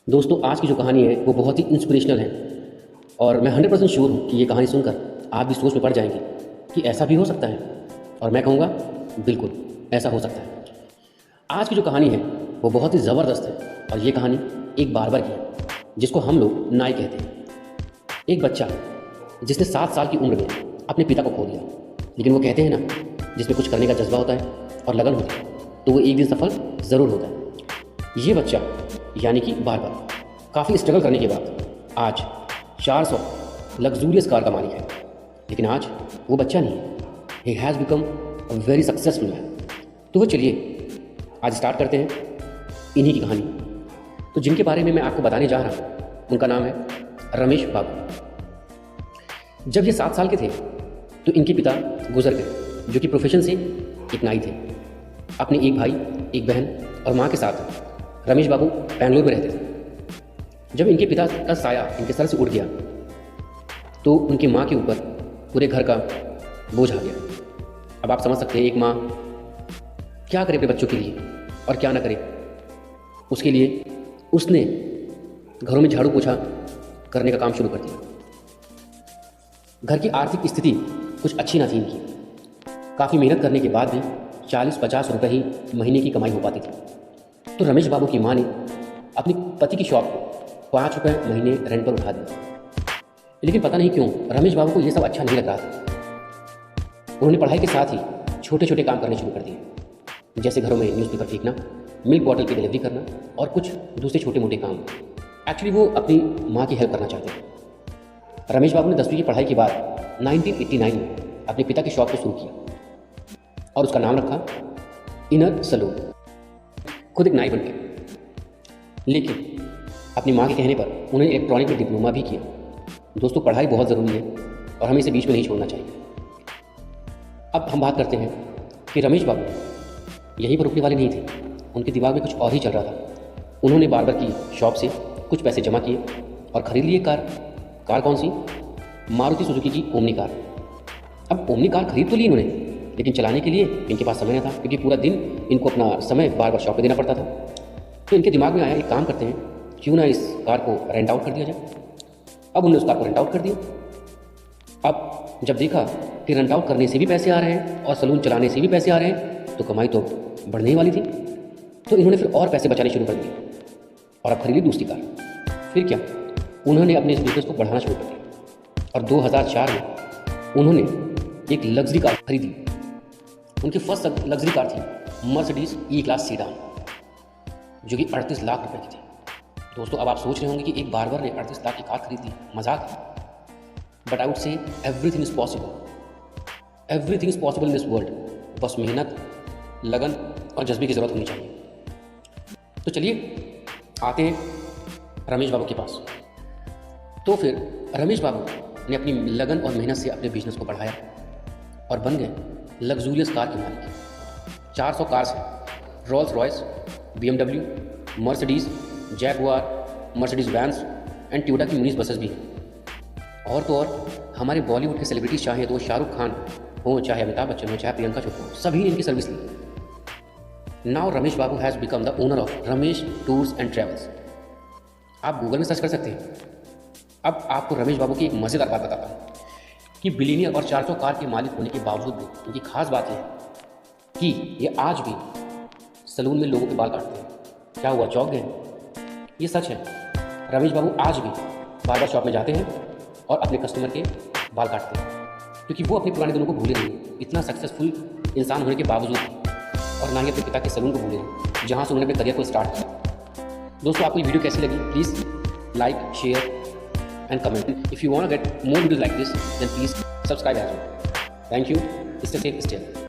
दोस्तों आज की जो कहानी है वो बहुत ही इंस्पिरेशनल है और मैं 100% श्योर हूँ कि ये कहानी सुनकर आप भी सोच में पड़ जाएंगे कि ऐसा भी हो सकता है। और मैं कहूँगा बिल्कुल ऐसा हो सकता है। आज की जो कहानी है वो बहुत ही ज़बरदस्त है और ये कहानी एक बार्बर की है जिसको हम लोग नाई कहते हैं। एक बच्चा जिसने 7 साल की उम्र में अपने पिता को खो दिया, लेकिन वो कहते हैं ना, जिसमें कुछ करने का जज्बा होता है और लगन होती है तो वो एक दिन सफल ज़रूर होता है। ये बच्चा यानी कि बार्बर काफ़ी स्ट्रगल करने के बाद आज 400 लग्जूरियस कार का मालिक है। लेकिन आज वो बच्चा नहीं है, he has become a very successful man. तो वो चलिए आज स्टार्ट करते हैं इन्हीं की कहानी। तो जिनके बारे में मैं आपको बताने जा रहा हूँ उनका नाम है रमेश बाबू। जब ये 7 साल के थे तो इनके पिता गुजर गए, जो कि प्रोफेशन से एक नाई थे। अपने एक भाई, एक बहन और माँ के साथ रमेश बाबू बेंगलोर में रहते थे। जब इनके पिता का साया इनके सर से उठ गया तो उनकी माँ के ऊपर पूरे घर का बोझ आ गया। अब आप समझ सकते हैं एक माँ क्या करे अपने बच्चों के लिए और क्या ना करे। उसके लिए उसने घरों में झाड़ू पोछा करने का काम शुरू कर दिया। घर की आर्थिक स्थिति कुछ अच्छी ना थी इनकी। काफ़ी मेहनत करने के बाद भी 40-50 रुपये ही महीने की कमाई हो पाती थी। तो रमेश बाबू की माँ ने अपनी पति की शॉप को 5 रुपये महीने रेंट पर उठा दिया। लेकिन पता नहीं क्यों रमेश बाबू को ये सब अच्छा नहीं लग रहा था। उन्होंने पढ़ाई के साथ ही छोटे छोटे काम करने शुरू कर दिए, जैसे घरों में न्यूज़पेपर फेंकना, मिल्क बॉटल की डिलीवरी करना और कुछ दूसरे छोटे मोटे काम। एक्चुअली वो अपनी माँ की हेल्प करना चाहते थे। रमेश बाबू ने 10वीं की पढ़ाई के बाद 1989 में अपने पिता की शॉप को शुरू किया और उसका नाम रखा इनर सलून। खुद एक नाई बन गए। लेकिन अपनी माँ के कहने पर उन्होंने इलेक्ट्रॉनिक में डिप्लोमा भी किया। दोस्तों पढ़ाई बहुत ज़रूरी है और हमें इसे बीच में नहीं छोड़ना चाहिए। अब हम बात करते हैं कि रमेश बाबू यहीं पर रुकने वाले नहीं थे। उनके दिमाग में कुछ और ही चल रहा था। उन्होंने बार्बर की शॉप से कुछ पैसे जमा किए और ख़रीद लिए कार कौन सी? मारुति सुजुकी की ओमनी कार। अब ओमनी कार खरीद तो ली इन्होंने, लेकिन चलाने के लिए इनके पास समय न था, क्योंकि पूरा दिन इनको अपना समय बार्बर शॉप पे देना पड़ता था। तो इनके दिमाग में आया एक काम करते हैं, क्यों ना इस कार को रेंट आउट कर दिया जाए। अब उन्होंने उस कार को रेंट आउट कर दिया। अब जब देखा कि रेंट आउट करने से भी पैसे आ रहे हैं और सलून चलाने से भी पैसे आ रहे हैं तो कमाई तो बढ़ने ही वाली थी। तो इन्होंने फिर और पैसे बचाने शुरू कर दिए और अब खरीदी दूसरी कार। फिर क्या, उन्होंने अपने इस बिजनेस को बढ़ाना शुरू कर दिया और 2004 में उन्होंने एक लग्जरी कार खरीदी। उनकी फर्स्ट लग्जरी कार थी मर्सिडीज ई क्लास सीडान, जो कि 38 लाख रुपए की थी। दोस्तों अब आप सोच रहे होंगे कि एक बार्बर ने 38 लाख की कार खरीद ली, मजाक है। But I would say everything is possible. Everything is possible in this world. बस मेहनत, लगन और जज्बे की ज़रूरत होनी चाहिए। तो चलिए आते हैं रमेश बाबू के पास। तो फिर रमेश बाबू ने अपनी लगन और मेहनत से अपने बिजनेस को बढ़ाया और बन गए लग्जूरियस कार के मालिक। 400 कार्स हैं, Rolls Royce, BMW, Mercedes, Jaguar, Mercedes vans and Toyota की मिनीज बसेस भी हैं। और तो और हमारे बॉलीवुड के सेलिब्रिटीज चाहे तो शाहरुख खान हो, चाहे अमिताभ बच्चन हो, चाहे प्रियंका चोपड़ा हो, सभी ने इनकी सर्विस ली। Now Ramesh Babu has become the owner of Ramesh tours and travels. आप गूगल में सर्च कर सकते हैं। अब आपको रमेश बाबू की एक मज़ेदार बात बताता हूँ कि बिलीनियर और 400 कार के मालिक होने के बावजूद भी इनकी खास बात यह है कि ये आज भी सलून में लोगों के बाल काटते हैं। क्या हुआ, चौंक गए? ये सच है। रमेश बाबू आज भी बार्बर शॉप में जाते हैं और अपने कस्टमर के बाल काटते हैं, क्योंकि वो अपने पुराने दिनों को भूले नहीं। इतना सक्सेसफुल इंसान होने के बावजूद और ना ही अपने पिता के सलून को भूले नहीं, जहाँ से उन्होंने अपने करियर को स्टार्ट किया। दोस्तों आपको ये वीडियो कैसी लगी? Please like, share and comment. If you want to get more videos like this, then please subscribe as well. Thank you. Stay safe, stay healthy.